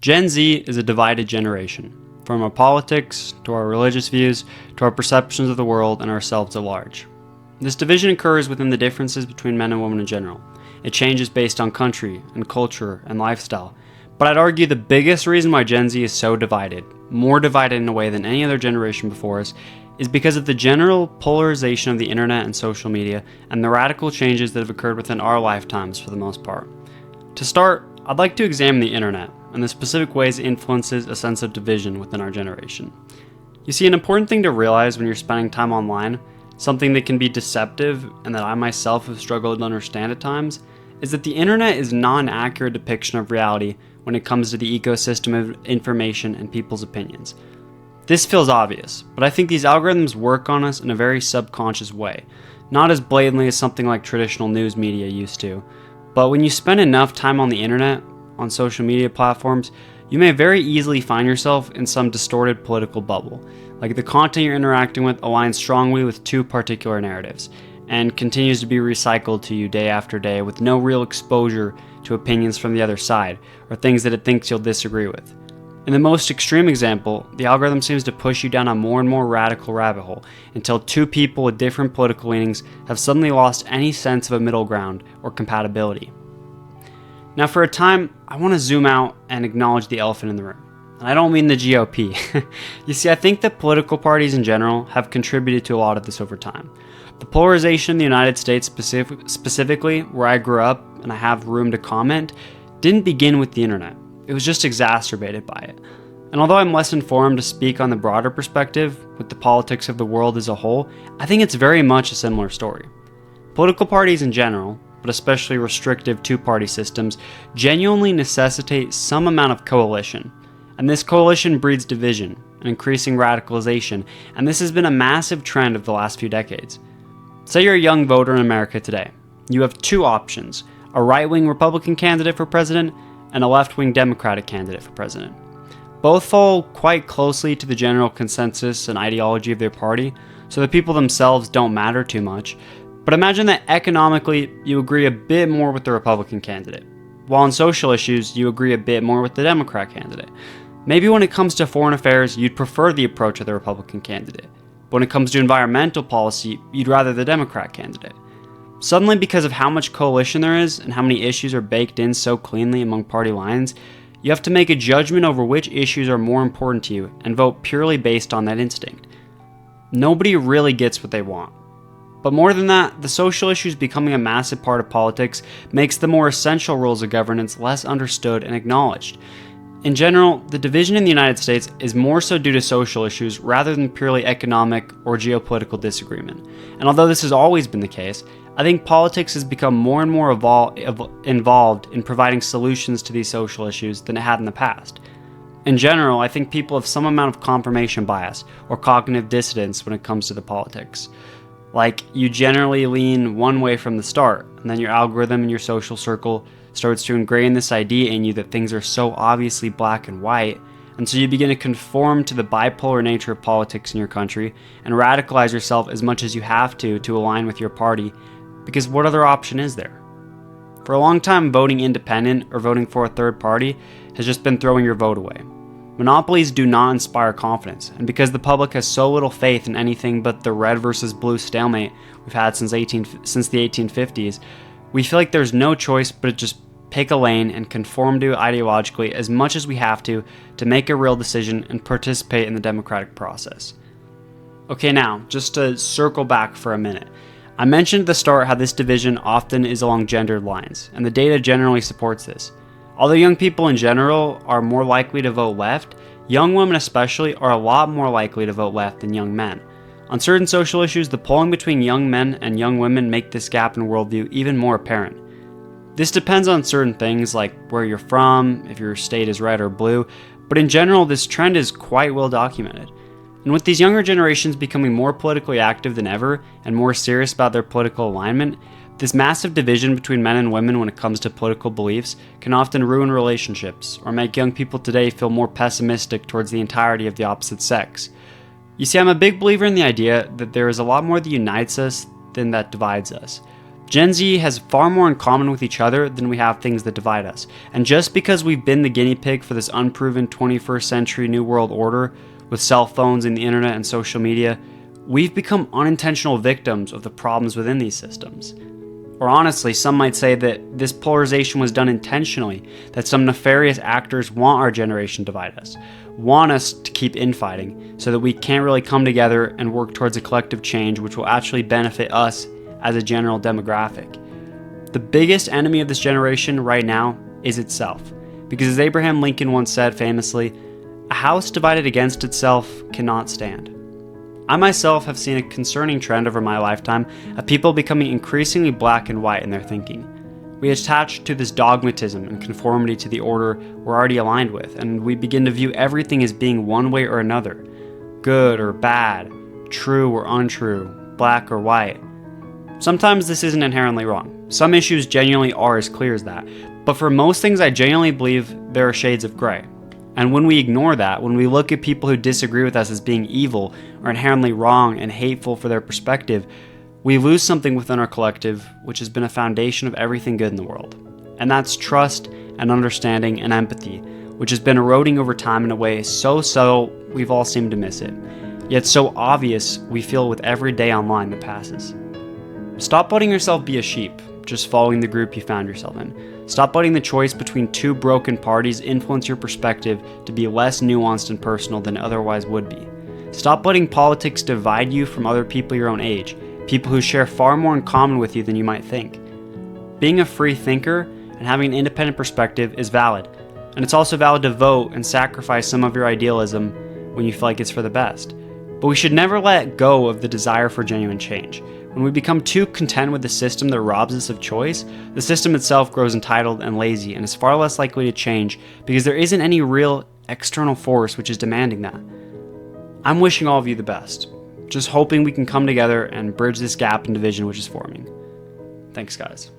Gen Z is a divided generation, from our politics, to our religious views, to our perceptions of the world and ourselves at large. This division occurs within the differences between men and women in general. It changes based on country and culture and lifestyle. But I'd argue the biggest reason why Gen Z is so divided, more divided in a way than any other generation before us, is because of the general polarization of the internet and social media and the radical changes that have occurred within our lifetimes for the most part. To start, I'd like to examine the internet and the specific ways it influences a sense of division within our generation. You see, an important thing to realize when you're spending time online, something that can be deceptive and that I myself have struggled to understand at times, is that the internet is not an accurate depiction of reality when it comes to the ecosystem of information and people's opinions. This feels obvious, but I think these algorithms work on us in a very subconscious way, not as blatantly as something like traditional news media used to. But when you spend enough time on the internet, on social media platforms, you may very easily find yourself in some distorted political bubble, like the content you're interacting with aligns strongly with two particular narratives, and continues to be recycled to you day after day with no real exposure to opinions from the other side, or things that it thinks you'll disagree with. In the most extreme example, the algorithm seems to push you down a more and more radical rabbit hole until two people with different political leanings have suddenly lost any sense of a middle ground or compatibility. Now for a time, I want to zoom out and acknowledge the elephant in the room. And I don't mean the GOP. You see, I think that political parties in general have contributed to a lot of this over time. The polarization in the United States specifically, where I grew up and I have room to comment, didn't begin with the internet. It was just exacerbated by it. And although I'm less informed to speak on the broader perspective, with the politics of the world as a whole, I think it's very much a similar story. Political parties in general, but especially restrictive two-party systems, genuinely necessitate some amount of coalition. And this coalition breeds division and increasing radicalization, and this has been a massive trend of the last few decades. Say you're a young voter in America today. You have two options: a right-wing Republican candidate for president and a left-wing Democratic candidate for president. Both fall quite closely to the general consensus and ideology of their party, so the people themselves don't matter too much. But imagine that economically you agree a bit more with the Republican candidate, while on social issues you agree a bit more with the Democrat candidate. Maybe when it comes to foreign affairs, you'd prefer the approach of the Republican candidate, but when it comes to environmental policy, you'd rather the Democrat candidate. Suddenly, because of how much coalition there is and how many issues are baked in so cleanly among party lines, you have to make a judgment over which issues are more important to you and vote purely based on that instinct. Nobody really gets what they want. But more than that, the social issues becoming a massive part of politics makes the more essential rules of governance less understood and acknowledged. In general, the division in the United States is more so due to social issues rather than purely economic or geopolitical disagreement. And although this has always been the case, I think politics has become more and more involved in providing solutions to these social issues than it had in the past. In general, I think people have some amount of confirmation bias or cognitive dissonance when it comes to the politics. Like, you generally lean one way from the start, and then your algorithm in your social circle starts to ingrain this idea in you that things are so obviously black and white, and so you begin to conform to the bipolar nature of politics in your country and radicalize yourself as much as you have to align with your party, because what other option is there? For a long time, voting independent or voting for a third party has just been throwing your vote away. Monopolies do not inspire confidence, and because the public has so little faith in anything but the red versus blue stalemate we've had since the 1850s, we feel like there's no choice but to just pick a lane and conform to it ideologically as much as we have to make a real decision and participate in the democratic process. Okay, now, just to circle back for a minute. I mentioned at the start how this division often is along gendered lines, and the data generally supports this. Although young people in general are more likely to vote left, young women especially are a lot more likely to vote left than young men. On certain social issues, the polling between young men and young women make this gap in worldview even more apparent. This depends on certain things like where you're from, if your state is red or blue, but in general this trend is quite well documented. And with these younger generations becoming more politically active than ever and more serious about their political alignment, this massive division between men and women when it comes to political beliefs can often ruin relationships or make young people today feel more pessimistic towards the entirety of the opposite sex. You see, I'm a big believer in the idea that there is a lot more that unites us than that divides us. Gen Z has far more in common with each other than we have things that divide us. And just because we've been the guinea pig for this unproven 21st century New World Order with cell phones and the internet and social media, we've become unintentional victims of the problems within these systems. Or honestly, some might say that this polarization was done intentionally, that some nefarious actors want our generation to divide us, want us to keep infighting, so that we can't really come together and work towards a collective change which will actually benefit us as a general demographic. The biggest enemy of this generation right now is itself, because as Abraham Lincoln once said famously, "A house divided against itself cannot stand." I myself have seen a concerning trend over my lifetime of people becoming increasingly black and white in their thinking. We attach to this dogmatism and conformity to the order we're already aligned with, and we begin to view everything as being one way or another, good or bad, true or untrue, black or white. Sometimes this isn't inherently wrong. Some issues genuinely are as clear as that, but for most things I genuinely believe there are shades of gray. And when we ignore that, when we look at people who disagree with us as being evil or inherently wrong and hateful for their perspective, we lose something within our collective, which has been a foundation of everything good in the world. And that's trust and understanding and empathy, which has been eroding over time in a way so subtle we've all seemed to miss it, yet so obvious we feel with every day online that passes. Stop letting yourself be a sheep, just following the group you found yourself in. Stop letting the choice between two broken parties influence your perspective to be less nuanced and personal than it otherwise would be. Stop letting politics divide you from other people your own age, people who share far more in common with you than you might think. Being a free thinker and having an independent perspective is valid, and it's also valid to vote and sacrifice some of your idealism when you feel like it's for the best. But we should never let go of the desire for genuine change. When we become too content with the system that robs us of choice, the system itself grows entitled and lazy and is far less likely to change because there isn't any real external force which is demanding that. I'm wishing all of you the best, just hoping we can come together and bridge this gap and division which is forming. Thanks, guys.